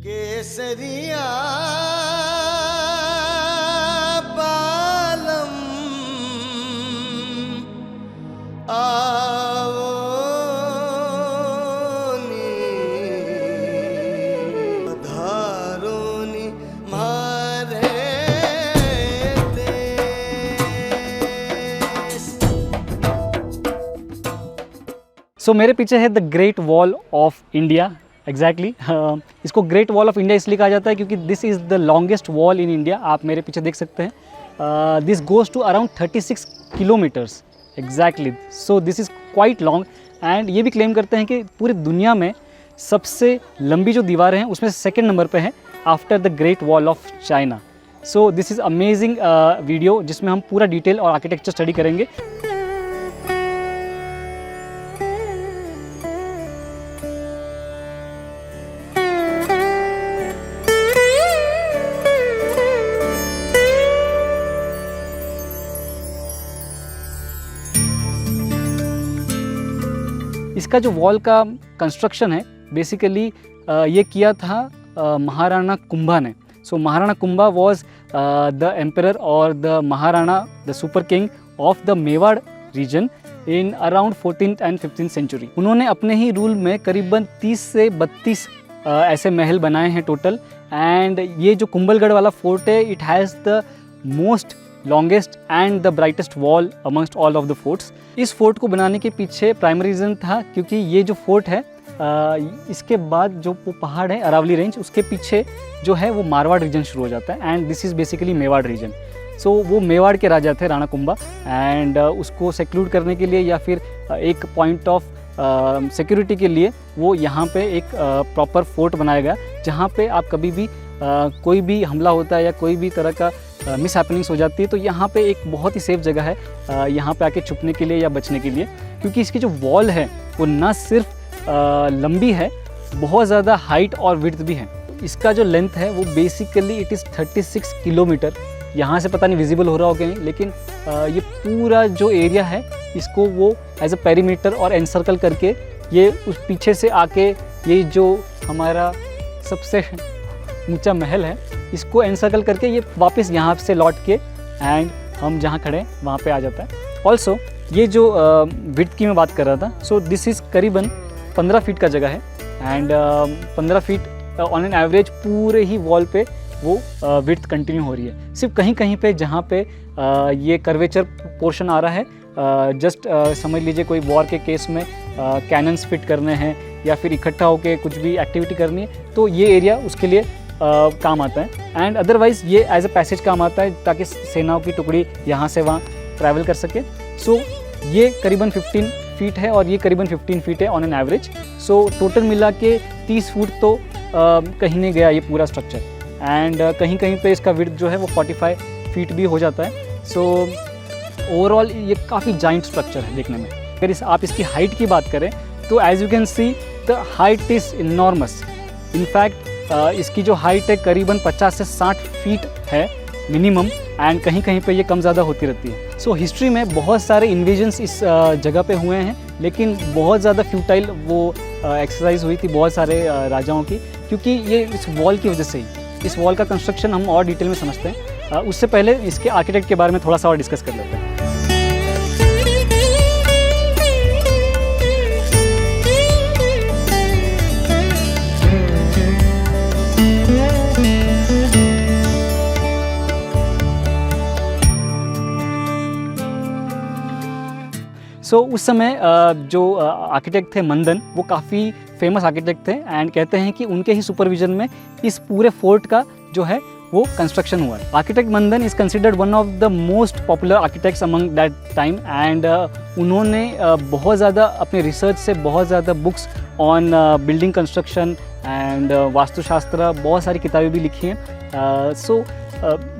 केसरिया बालम आवो धारोनी मारे सो मेरे पीछे है the Great Wall of India. Exactly इसको ग्रेट वॉल ऑफ इंडिया इसलिए कहा जाता है क्योंकि this is the longest wall in India. आप मेरे पीछे देख सकते हैं। This goes to around 36 kilometres exactly. So this is quite long and ये भी क्लेम करते हैं कि पूरी दुनिया में सबसे लंबी जो दीवारें हैं उसमें सेकंड नंबर पे है after the Great Wall of China. So this is amazing video जिसमें हम पूरा डिटेल और आर्किटेक्चर स्टडी करेंगे। इसका जो वॉल का कंस्ट्रक्शन है बेसिकली ये किया था महाराणा कुंभा ने। So Maharana Kumbha was the emperor और the Maharana the super king of the Mewar region in around 14th and 15th century. उन्होंने अपने ही रूल में करीबन 30 से 32 ऐसे महल बनाए हैं टोटल। एंड ये जो कुंभलगढ़ वाला फोर्ट है it has the most longest and the brightest wall amongst all of the forts. इस फोर्ट को बनाने के पीछे प्राइमरी रीज़न था क्योंकि ये जो फोर्ट है इसके बाद जो पहाड़ है अरावली रेंज उसके पीछे जो है वो मारवाड़ रीजन शुरू हो जाता है and this is basically Mewar region. So वो मेवाड़ के राजा थे राणा कुंभा एंड उसको सेक्लूड करने के लिए या फिर एक पॉइंट ऑफ सिक्योरिटी के लिए वो यहाँ पे एक प्रॉपर फोर्ट बनाया गया जहाँ पे आप कभी भी कोई भी हमला होता है या कोई भी तरह का मिस हैपनिंग्स हो जाती है तो यहाँ पे एक बहुत ही सेफ जगह है यहाँ पे आके छुपने के लिए या बचने के लिए। क्योंकि इसकी जो वॉल है वो ना सिर्फ लंबी है, बहुत ज़्यादा हाइट और विड्थ भी है। इसका जो लेंथ है वो बेसिकली इट इज़ 36 किलोमीटर। यहाँ से पता नहीं विजिबल हो रहा हो कि नहीं, लेकिन ये पूरा जो एरिया है इसको वो एज अ पेरीमीटर और एनसर्कल करके ये उस पीछे से आके ये जो हमारा सबसे ऊंचा महल है इसको एनसर्कल करके ये वापस यहाँ से लौट के एंड हम जहाँ खड़े हैं वहाँ पे आ जाता है। ऑल्सो ये जो विड्थ की मैं बात कर रहा था, सो दिस इज़ करीबन 15 फीट का जगह है and 15 feet on an average पूरे ही वॉल पे वो विड्थ कंटिन्यू हो रही है। सिर्फ कहीं कहीं पे जहाँ पे ये कर्वेचर पोर्शन आ रहा है जस्ट समझ लीजिए कोई वॉर के केस में कैनन्स फिट करने हैं या फिर इकट्ठा होकर कुछ भी एक्टिविटी करनी है तो ये एरिया उसके लिए काम आता है। एंड अदरवाइज़ ये एज अ पैसेज काम आता है ताकि सेनाओं की टुकड़ी यहाँ से वहाँ ट्रैवल कर सके। सो ये करीबन 15 फीट है और ये करीबन 15 फीट है on an average. So total मिला के 30 फुट तो कहीं नहीं गया ये पूरा स्ट्रक्चर। एंड कहीं कहीं पे इसका विड्थ जो है वो 45 फीट भी हो जाता है। सो ओवरऑल ये काफ़ी जाइंट स्ट्रक्चर है देखने में। अगर आप इसकी हाइट की बात करें तो as you can see the height is enormous. In fact इसकी जो हाइट है करीबन 50 से 60 फीट है मिनिमम एंड कहीं कहीं पे ये कम ज़्यादा होती रहती है। सो हिस्ट्री में बहुत सारे इन्वेजन्स इस जगह पे हुए हैं लेकिन बहुत ज़्यादा फ्यूटाइल वो एक्सरसाइज हुई थी बहुत सारे राजाओं की, क्योंकि ये इस वॉल की वजह से ही। इस वॉल का कंस्ट्रक्शन हम और डिटेल में समझते हैं। उससे पहले इसके आर्किटेक्ट के बारे में थोड़ा सा और डिस्कस कर लेते हैं। सो उस समय जो आर्किटेक्ट थे मंदन वो काफ़ी फेमस आर्किटेक्ट थे एंड कहते हैं कि उनके ही सुपरविजन में इस पूरे फोर्ट का जो है वो कंस्ट्रक्शन हुआ है। Architect Mandan is considered one of the most popular architects among that time and उन्होंने बहुत ज़्यादा अपने रिसर्च से बहुत ज़्यादा books on building construction and vastushastra बहुत सारी किताबें भी लिखी हैं। So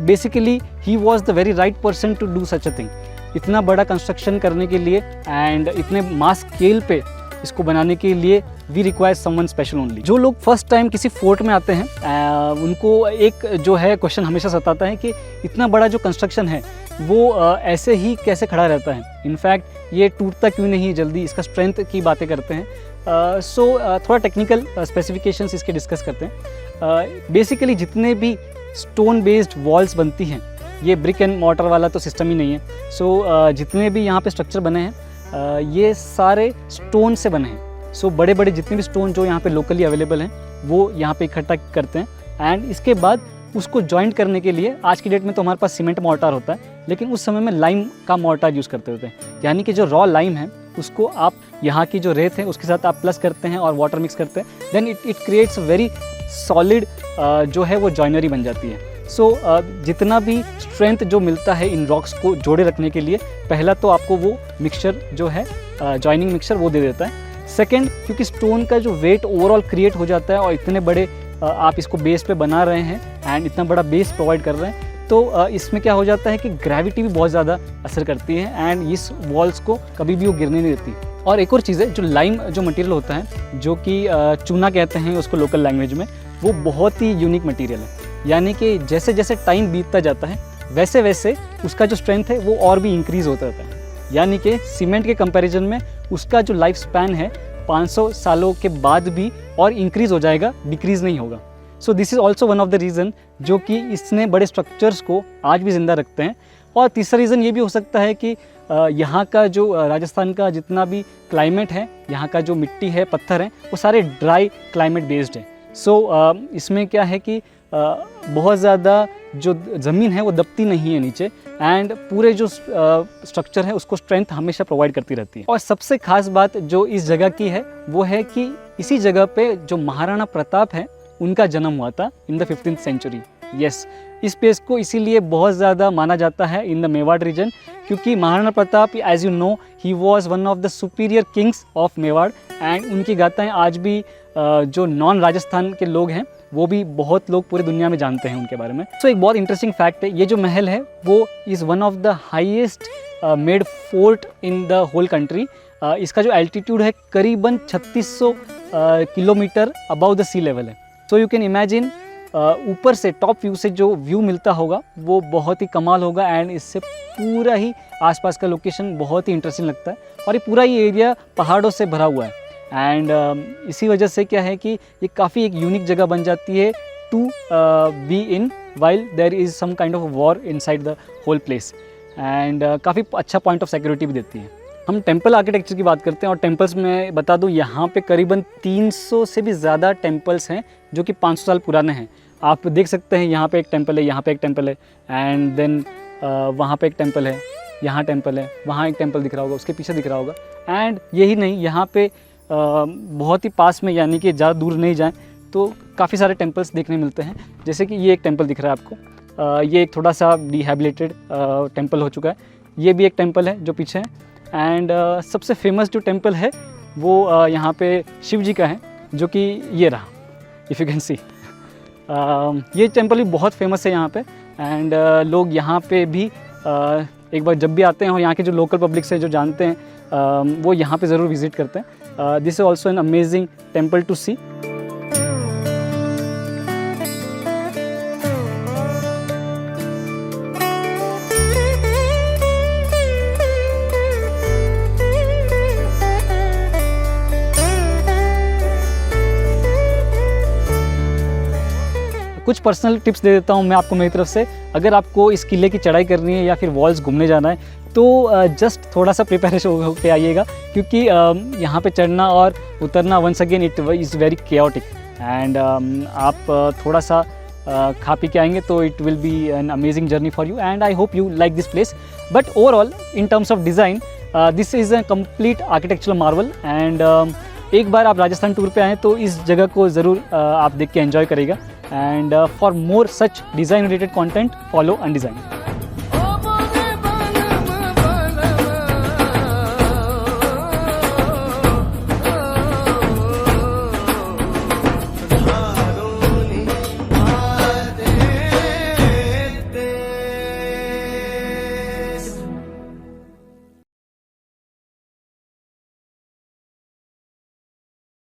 basically he was the very right person to do such a thing. इतना बड़ा कंस्ट्रक्शन करने के लिए एंड इतने मास स्केल पे इसको बनाने के लिए we require someone special only. जो लोग फर्स्ट टाइम किसी फोर्ट में आते हैं उनको एक जो है क्वेश्चन हमेशा सताता है कि इतना बड़ा जो कंस्ट्रक्शन है वो ऐसे ही कैसे खड़ा रहता है। इनफैक्ट ये टूटता क्यों नहीं है जल्दी, इसका स्ट्रेंथ की बातें करते हैं। सो थोड़ा टेक्निकल स्पेसिफिकेशंस इसके डिस्कस करते हैं। बेसिकली जितने भी स्टोन बेस्ड वॉल्स बनती हैं, ये ब्रिक एंड मॉर्टर वाला तो सिस्टम ही नहीं है। सो जितने भी यहाँ पे स्ट्रक्चर बने हैं ये सारे स्टोन से बने हैं। सो बड़े बड़े जितने भी स्टोन जो यहाँ पे लोकली अवेलेबल हैं वो यहाँ पे इकट्ठा करते हैं एंड इसके बाद उसको जॉइंट करने के लिए आज की डेट में तो हमारे पास सीमेंट मोर्टार होता है, लेकिन उस समय में लाइम का मोर्टार यूज़ करते होते हैं। यानी कि जो रॉ लाइम है उसको आप यहाँ की जो रेत है उसके साथ आप प्लस करते हैं और वाटर मिक्स करते हैं, then it creates very solid जो है वो जॉइनरी बन जाती है। सो जितना भी स्ट्रेंथ जो मिलता है इन रॉक्स को जोड़े रखने के लिए, पहला तो आपको वो मिक्सचर जो है जॉइनिंग मिक्सचर वो दे देता है। सेकेंड, क्योंकि स्टोन का जो वेट ओवरऑल क्रिएट हो जाता है और इतने बड़े आप इसको बेस पे बना रहे हैं एंड इतना बड़ा बेस प्रोवाइड कर रहे हैं, तो इसमें क्या हो जाता है कि ग्रेविटी भी बहुत ज़्यादा असर करती है एंड इस वॉल्स को कभी भी वो गिरने नहीं देती। और एक और चीज़ है, जो लाइम जो मटेरियल होता है, जो कि चूना कहते हैं उसको लोकल लैंग्वेज में, वो बहुत ही यूनिक मटेरियल है। यानी कि जैसे जैसे टाइम बीतता जाता है वैसे वैसे उसका जो स्ट्रेंथ है वो और भी इंक्रीज़ होता रहता है। यानी कि सीमेंट के कंपैरिजन में उसका जो लाइफ स्पैन है 500 सालों के बाद भी और इंक्रीज़ हो जाएगा, डिक्रीज़ नहीं होगा। सो this is also one of the reason जो कि इसने बड़े स्ट्रक्चर्स को आज भी ज़िंदा रखते हैं। और तीसरा रीज़न ये भी हो सकता है कि यहाँ का जो राजस्थान का जितना भी क्लाइमेट है, यहाँ का जो मिट्टी है, पत्थर हैं, वो सारे ड्राई क्लाइमेट बेस्ड है। सो इसमें क्या है कि बहुत ज़्यादा जो ज़मीन है वो दबती नहीं है नीचे एंड पूरे जो स्ट्रक्चर है उसको स्ट्रेंथ हमेशा प्रोवाइड करती रहती है। और सबसे खास बात जो इस जगह की है वो है कि इसी जगह पे जो महाराणा प्रताप है उनका जन्म हुआ था in the 15th century. Yes, इस प्लेस को इसीलिए बहुत ज़्यादा माना जाता है इन द मेवाड़ रीजन, क्योंकि Maharana Pratap as you know he was one of the superior kings of Mewar and उनकी गाथाएँ आज भी जो नॉन राजस्थान के लोग हैं वो भी बहुत लोग पूरी दुनिया में जानते हैं उनके बारे में। सो एक बहुत इंटरेस्टिंग फैक्ट है, ये जो महल है वो is one of the highest made fort in the whole country. इसका जो एल्टीट्यूड है करीबन 3600 kilometre above the sea level है। सो यू कैन इमेजिन ऊपर से टॉप व्यू से जो व्यू मिलता होगा वो बहुत ही कमाल होगा एंड इससे पूरा ही आसपास का लोकेशन बहुत ही इंटरेस्टिंग लगता है। और ये पूरा ये एरिया पहाड़ों से भरा हुआ है एंड इसी वजह से क्या है कि ये काफ़ी एक यूनिक जगह बन जाती है to be in while there is some kind of war inside the whole place and काफ़ी अच्छा पॉइंट ऑफ सिक्योरिटी भी देती है। हम टेंपल आर्किटेक्चर की बात करते हैं और टेंपल्स में बता दूं यहाँ पे करीबन 300 से भी ज़्यादा टेंपल्स हैं जो कि 500 साल पुराने हैं। आप देख सकते हैं यहाँ पे एक टेंपल है, यहाँ पे एक टेंपल है एंड देन वहाँ पे एक टेंपल है, यहाँ टेंपल है, वहाँ एक टेंपल दिख रहा होगा, उसके पीछे दिख रहा होगा। एंड यही नहीं, यहाँ पे बहुत ही पास में, यानी कि ज़्यादा दूर नहीं जाएं तो काफ़ी सारे टेंपल्स देखने मिलते हैं। जैसे कि ये एक टेंपल दिख रहा है आपको, ये एक थोड़ा सा डिहेबिलिटेड टेंपल हो चुका है। ये भी एक टेंपल है जो पीछे है एंड सबसे फेमस जो टेंपल है वो यहाँ पे शिव जी का है, जो कि ये रहा, इफ़ यू कैन सी। ये टेंपल भी बहुत फेमस है यहाँ पे एंड लोग यहाँ पे भी एक बार जब भी आते हैं और यहाँ के जो लोकल पब्लिक से जो जानते हैं वो यहाँ पे ज़रूर विज़िट करते हैं। This is also an amazing temple to see. कुछ पर्सनल टिप्स दे देता हूँ मैं आपको मेरी तरफ से। अगर आपको इस किले की चढ़ाई करनी है या फिर वॉल्स घूमने जाना है तो जस्ट थोड़ा सा प्रिपरेशन होकर आइएगा, क्योंकि यहाँ पे चढ़ना और उतरना once again it is very chaotic and आप थोड़ा सा खा पी के आएंगे तो it will be an amazing journey for you and I hope you like this place. But overall in terms of design this is a complete architectural marvel and एक बार आप राजस्थान टूर पे आएँ तो इस जगह को ज़रूर आप देख के एंजॉय करेगा। And for more such design related content, follow Undesign.